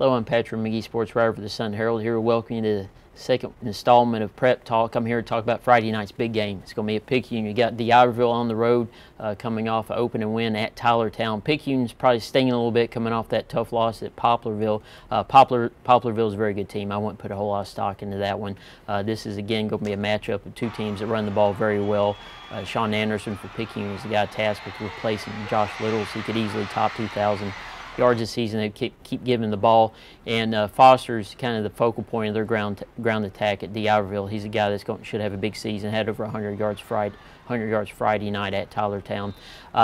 Hello, I'm Patrick Magee, sports writer for the Sun-Herald, here to welcome you to the second installment of Prep Talk. I'm here to talk about Friday night's big game. It's going to be at Picayune. You got D'Iberville on the road, coming off an opening win at Tylertown. Picayune's probably stinging a little bit coming off that tough loss at Poplarville. Poplarville is a very good team. I wouldn't put a whole lot of stock into that one. This is, again, going to be a matchup of two teams that run the ball very well. Sean Anderson for Picayune is the guy tasked with replacing Josh Littles. He could easily top 2,000 yards this season. They keep giving the ball, and Foster's kind of the focal point of their ground attack at D'Iberville. He's a guy that's should have a big season. Had over 100 yards Friday night at Tylertown.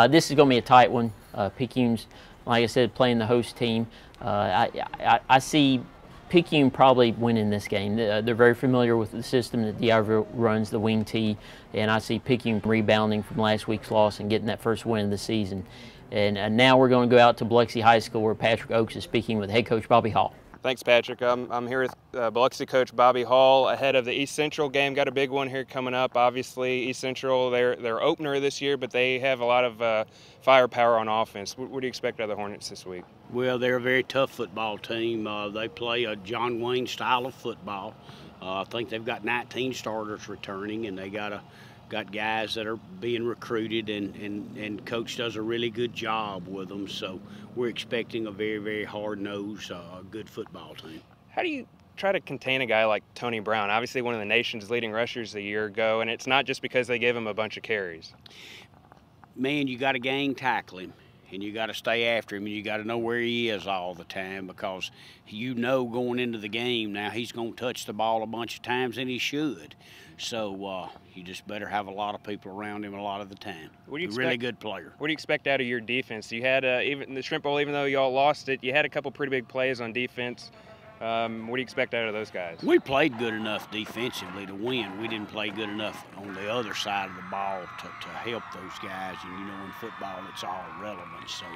This is going to be a tight one. Picayune's, like I said, playing the host team. I see Picayune probably winning this game. They're very familiar with the system that D'Iberville runs, the wing tee, and I see Picayune rebounding from last week's loss and getting that first win of the season. And now we're going to go out to Biloxi High School, where Patrick Ochs is speaking with head coach Bobby Hall. Thanks, Patrick. I'm here with Biloxi coach Bobby Hall ahead of the East Central game. Got a big one here coming up. Obviously, East Central, their opener this year, but they have a lot of firepower on offense. What do you expect out of the Hornets this week? Well, they're a very tough football team. They play a John Wayne style of football. I think they've got 19 starters returning, and they got guys that are being recruited, and coach does a really good job with them. So we're expecting a very, very hard-nosed, good football team. How do you try to contain a guy like Tony Brown, obviously one of the nation's leading rushers a year ago, and it's not just because they give him a bunch of carries? Man, you got to gang tackle him, and you got to stay after him, and you got to know where he is all the time, because you know going into the game now he's going to touch the ball a bunch of times, and he should. So you just better have a lot of people around him a lot of the time. Really good player. What do you expect out of your defense? You had even the Shrimp Bowl, even though y'all lost it, you had a couple pretty big plays on defense. What do you expect out of those guys? We played good enough defensively to win. We didn't play good enough on the other side of the ball to help those guys. And, you know, in football, it's all relevant. So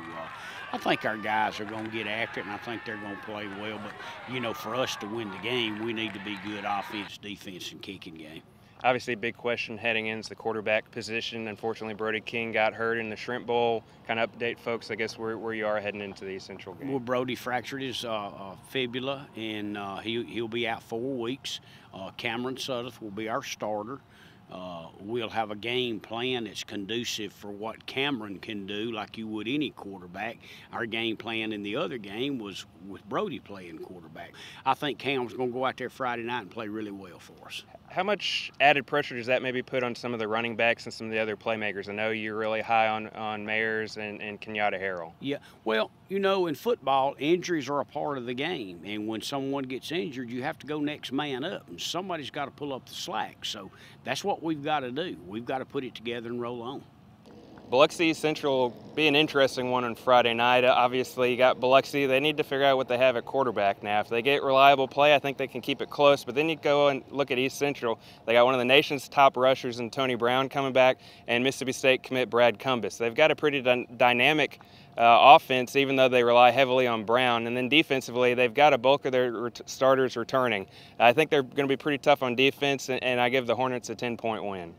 I think our guys are going to get after it, and I think they're going to play well. But, you know, for us to win the game, we need to be good offense, defense, and kicking game. Obviously, a big question heading into the quarterback position. Unfortunately, Brody King got hurt in the Shrimp Bowl. Kind of update folks, I guess, where you are heading into the Central game. Well, Brody fractured his fibula, and he'll be out 4 weeks. Cameron Suttoth will be our starter. We'll have a game plan that's conducive for what Cameron can do, like you would any quarterback. Our game plan in the other game was with Brody playing quarterback. I think Cam's going to go out there Friday night and play really well for us. How much added pressure does that maybe put on some of the running backs and some of the other playmakers? I know you're really high on Mayers and Kenyatta Harrell. Yeah, well, you know, in football, injuries are a part of the game. And when someone gets injured, you have to go next man up. And somebody's got to pull up the slack. So that's what we've got to do. We've got to put it together and roll on. Biloxi Central will be an interesting one on Friday night. Obviously, you got Biloxi. They need to figure out what they have at quarterback now. If they get reliable play, I think they can keep it close. But then you go and look at East Central. They got one of the nation's top rushers in Tony Brown coming back, and Mississippi State commit Brad Cumbus. They've got a pretty dynamic offense, even though they rely heavily on Brown. And then defensively, they've got a bulk of their starters returning. I think they're going to be pretty tough on defense, and I give the Hornets a 10-point win.